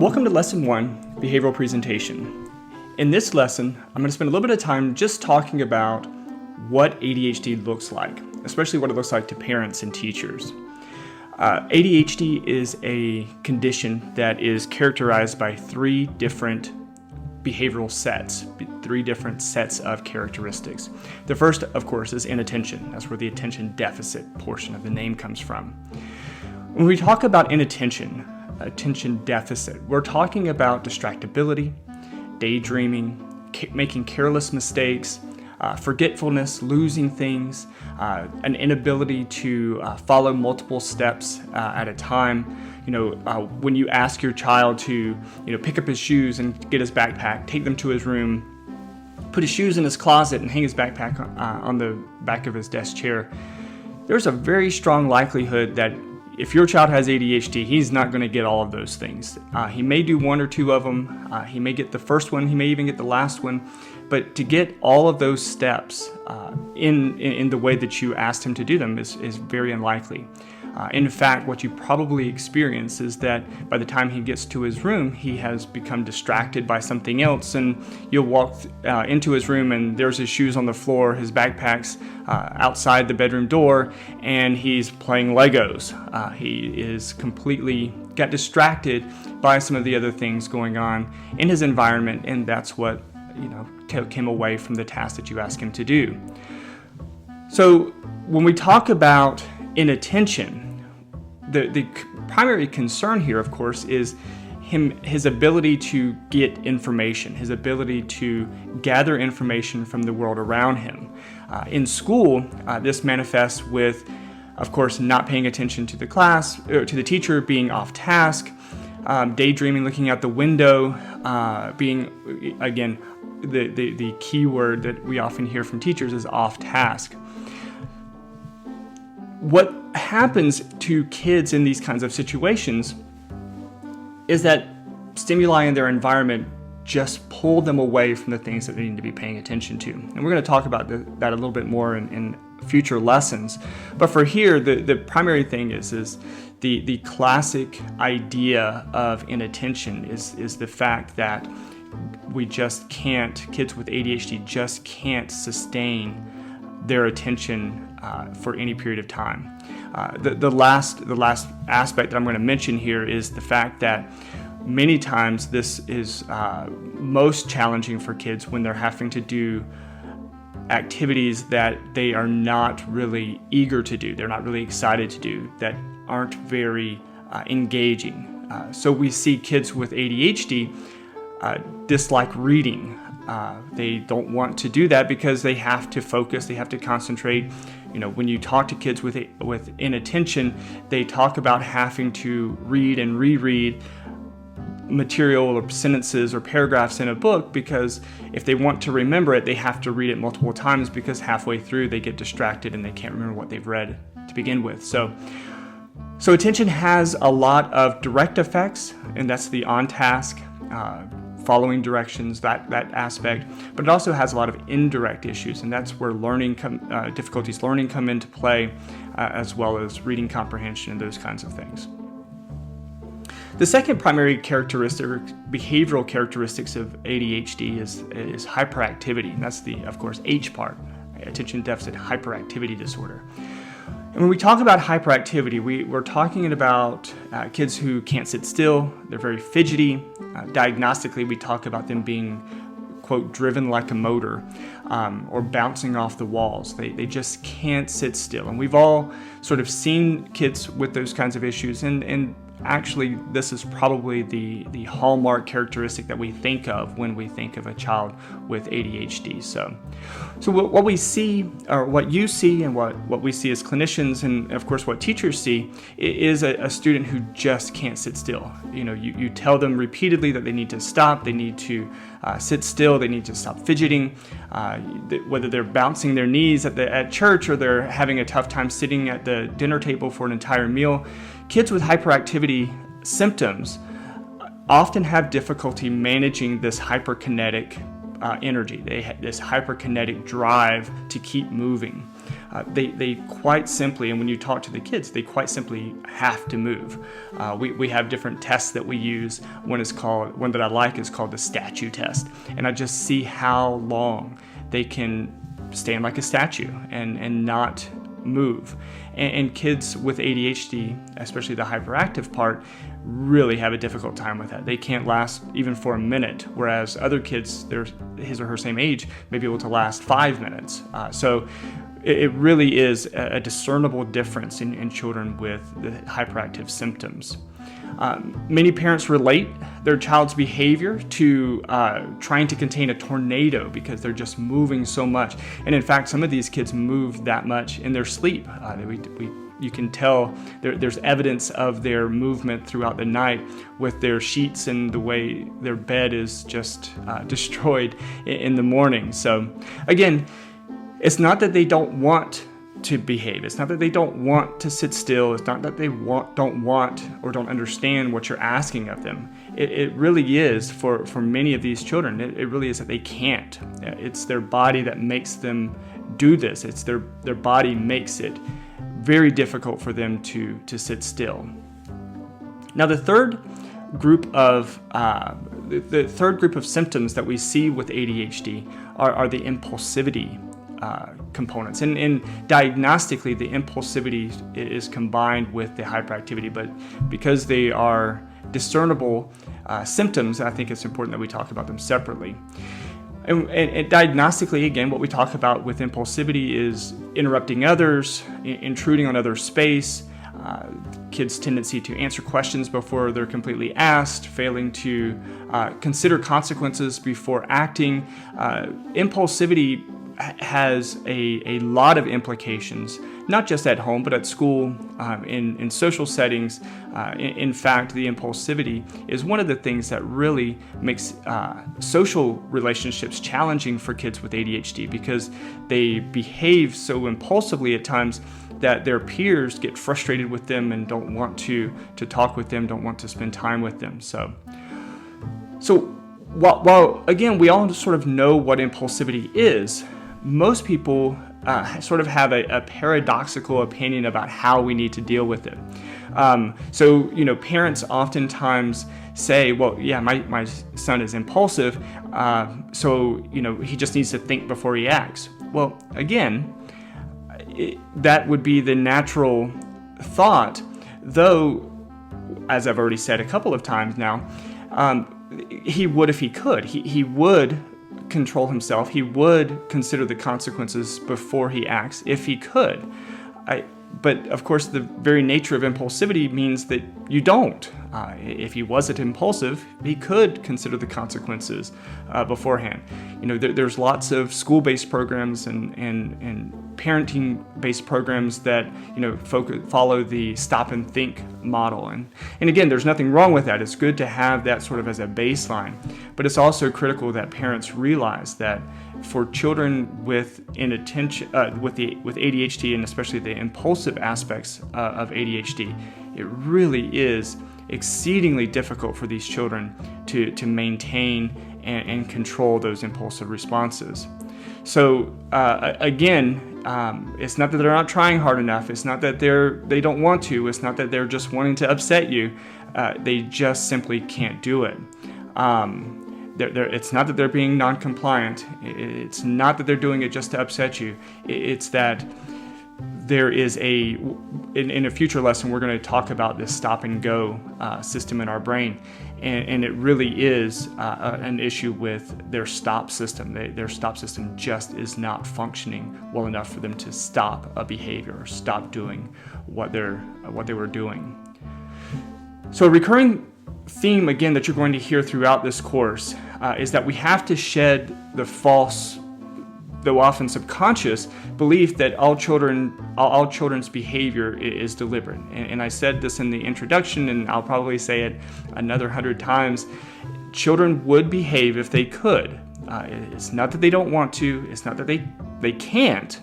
Welcome to Lesson 1, Behavioral Presentation. In this lesson, I'm going to spend a little bit of time just talking about what ADHD looks like, especially what it looks like to parents and teachers. ADHD is a condition that is characterized by three different behavioral sets, three different sets of characteristics. The first, of course, is inattention. That's where the attention deficit portion of the name comes from. When we talk about inattention, attention deficit, we're talking about distractibility, daydreaming, making careless mistakes, forgetfulness, losing things, an inability to follow multiple steps at a time. When you ask your child to, pick up his shoes and get his backpack, take them to his room, put his shoes in his closet and hang his backpack on the back of his desk chair, there's a very strong likelihood that if your child has ADHD, he's not going to get all of those things. He may do one or two of them. He may get the first one. He may even get the last one. But to get all of those steps in the way that you asked him to do them is very unlikely. In fact, what you probably experience is that by the time he gets to his room, he has become distracted by something else, and you'll walk into his room and there's his shoes on the floor, his backpack's outside the bedroom door, and he's playing Legos. He is completely got distracted by some of the other things going on in his environment, and that's what took him away from the task that you asked him to do. So when we talk about inattention, the primary concern here, of course, is his ability to get information, his ability to gather information from the world around him. In school, this manifests with, of course, not paying attention to the class, or to the teacher, being off task, daydreaming, looking out the window, being, again, the key word that we often hear from teachers is off task. What happens to kids in these kinds of situations is that stimuli in their environment just pull them away from the things that they need to be paying attention to. And we're going to talk about that a little bit more in future lessons. But for here, the primary thing is the classic idea of inattention is the fact that we just can't, kids with ADHD just can't sustain their attention for any period of time. The last aspect that I'm going to mention here is the fact that many times this is most challenging for kids when they're having to do activities that they are not really eager to do, they're not really excited to do, that aren't very engaging. So we see kids with ADHD dislike reading. They don't want to do that because they have to focus, they have to concentrate. When you talk to kids with inattention, they talk about having to read and reread material or sentences or paragraphs in a book, because if they want to remember it, they have to read it multiple times, because halfway through they get distracted and they can't remember what they've read to begin with. So attention has a lot of direct effects, and that's the on-task, following directions, that aspect, but it also has a lot of indirect issues, and that's where difficulties learning come into play, as well as reading comprehension and those kinds of things. The second primary characteristic, or behavioral characteristics of ADHD is hyperactivity, and that's the, of course, H part, attention deficit hyperactivity disorder. And when we talk about hyperactivity, we're talking about kids who can't sit still, they're very fidgety. Diagnostically, we talk about them being, quote, driven like a motor, or bouncing off the walls. They just can't sit still. And we've all sort of seen kids with those kinds of issues, and actually this is probably the hallmark characteristic that we think of when we think of a child with ADHD. So what we see, or what you see, and what we see as clinicians, and of course what teachers see, is a student who just can't sit still. You tell them repeatedly that they need to stop, they need to sit still, they need to stop fidgeting, whether they're bouncing their knees at church or they're having a tough time sitting at the dinner table for an entire meal. Kids with hyperactivity symptoms often have difficulty managing this hyperkinetic energy. They have this hyperkinetic drive to keep moving. they quite simply, and when you talk to the kids, they quite simply have to move. We have different tests that we use. One that I like is called the statue test, and I just see how long they can stand like a statue and not move. And kids with ADHD, especially the hyperactive part, really have a difficult time with that. They can't last even for a minute, whereas other kids, they're his or her same age, may be able to last 5 minutes. So it really is a discernible difference in children with the hyperactive symptoms. Many parents relate their child's behavior to trying to contain a tornado because they're just moving so much. And in fact, some of these kids move that much in their sleep. You can tell there's evidence of their movement throughout the night with their sheets and the way their bed is just destroyed in the morning. So again, it's not that they don't want to behave. It's not that they don't want to sit still. It's not that they don't want or don't understand what you're asking of them. It really is, for many of these children, it really is that they can't. It's their body that makes them do this. It's their body makes it very difficult for them to sit still. Now, the third group of symptoms that we see with ADHD are the impulsivity components. And diagnostically, the impulsivity is combined with the hyperactivity, but because they are discernible symptoms, I think it's important that we talk about them separately. And diagnostically, again, what we talk about with impulsivity is interrupting others, intruding on other space, kids' tendency to answer questions before they're completely asked, failing to consider consequences before acting. Impulsivity has a lot of implications, not just at home, but at school, in social settings. In fact, the impulsivity is one of the things that really makes social relationships challenging for kids with ADHD, because they behave so impulsively at times that their peers get frustrated with them and don't want to talk with them, don't want to spend time with them. So while again, we all sort of know what impulsivity is, most people sort of have a paradoxical opinion about how we need to deal with it. So, parents oftentimes say, well, yeah, my son is impulsive, so, he just needs to think before he acts. Well, again, that would be the natural thought, though, as I've already said a couple of times now, he would if he could. He would control himself. He would consider the consequences before he acts if he could. But of course, the very nature of impulsivity means that you don't. If he wasn't impulsive, he could consider the consequences beforehand. There's lots of school-based programs and parenting-based programs that follow the stop and think model. And again, there's nothing wrong with that. It's good to have that sort of as a baseline. But it's also critical that parents realize that for children with inattention, with ADHD, and especially the impulsive aspects of ADHD, it really is exceedingly difficult for these children to maintain and control those impulsive responses. So again, it's not that they're not trying hard enough. It's not that they don't want to. It's not that they're just wanting to upset you. They just simply can't do it. It's not that they're being non-compliant. It's not that they're doing it just to upset you. It's that there is in a future lesson, we're going to talk about this stop and go system in our brain. And it really is an issue with their stop system. Their stop system just is not functioning well enough for them to stop a behavior or stop doing what they were doing. So a recurring theme, again, that you're going to hear throughout this course is that we have to shed the false, though often subconscious, belief that all children's behavior is deliberate. And I said this in the introduction, and I'll probably say it another 100 times. Children would behave if they could. It's not that they don't want to. It's not that they can't.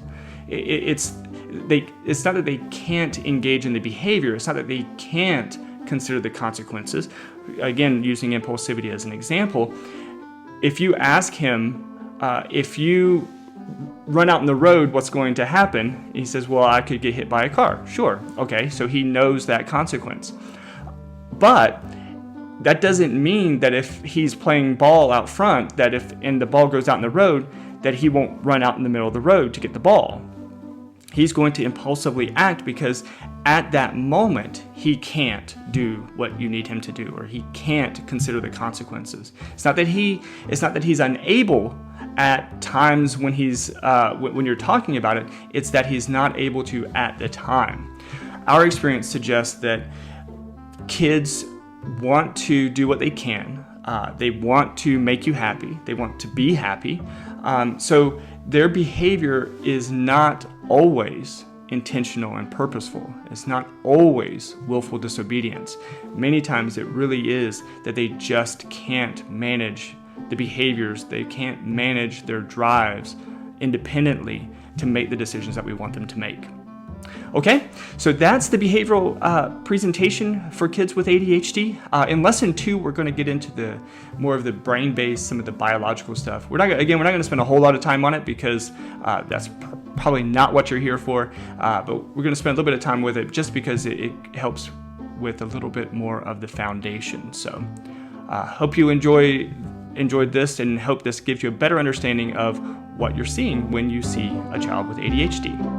It's not that they can't engage in the behavior. It's not that they can't consider the consequences. Again, using impulsivity as an example, if you ask him, if you run out in the road, what's going to happen? He says, well, I could get hit by a car. Sure. Okay. So he knows that consequence. But that doesn't mean that if he's playing ball out front, that if the ball goes out in the road, that he won't run out in the middle of the road to get the ball. He's going to impulsively act because at that moment, he can't do what you need him to do, or he can't consider the consequences. It's not that he's unable at times when when you're talking about it. It's that he's not able to at the time. Our experience suggests that kids want to do what they can. They want to make you happy. They want to be happy. So their behavior is not always intentional and purposeful. It's not always willful disobedience. Many times it really is that they just can't manage the behaviors. They can't manage their drives independently to make the decisions that we want them to make. Okay, so that's the behavioral presentation for kids with ADHD. In lesson 2, we're going to get into more of the brain-based, some of the biological stuff. We're not going to spend a whole lot of time on it because that's probably not what you're here for. But we're going to spend a little bit of time with it just because it helps with a little bit more of the foundation. So, hope you enjoyed this, and hope this gives you a better understanding of what you're seeing when you see a child with ADHD.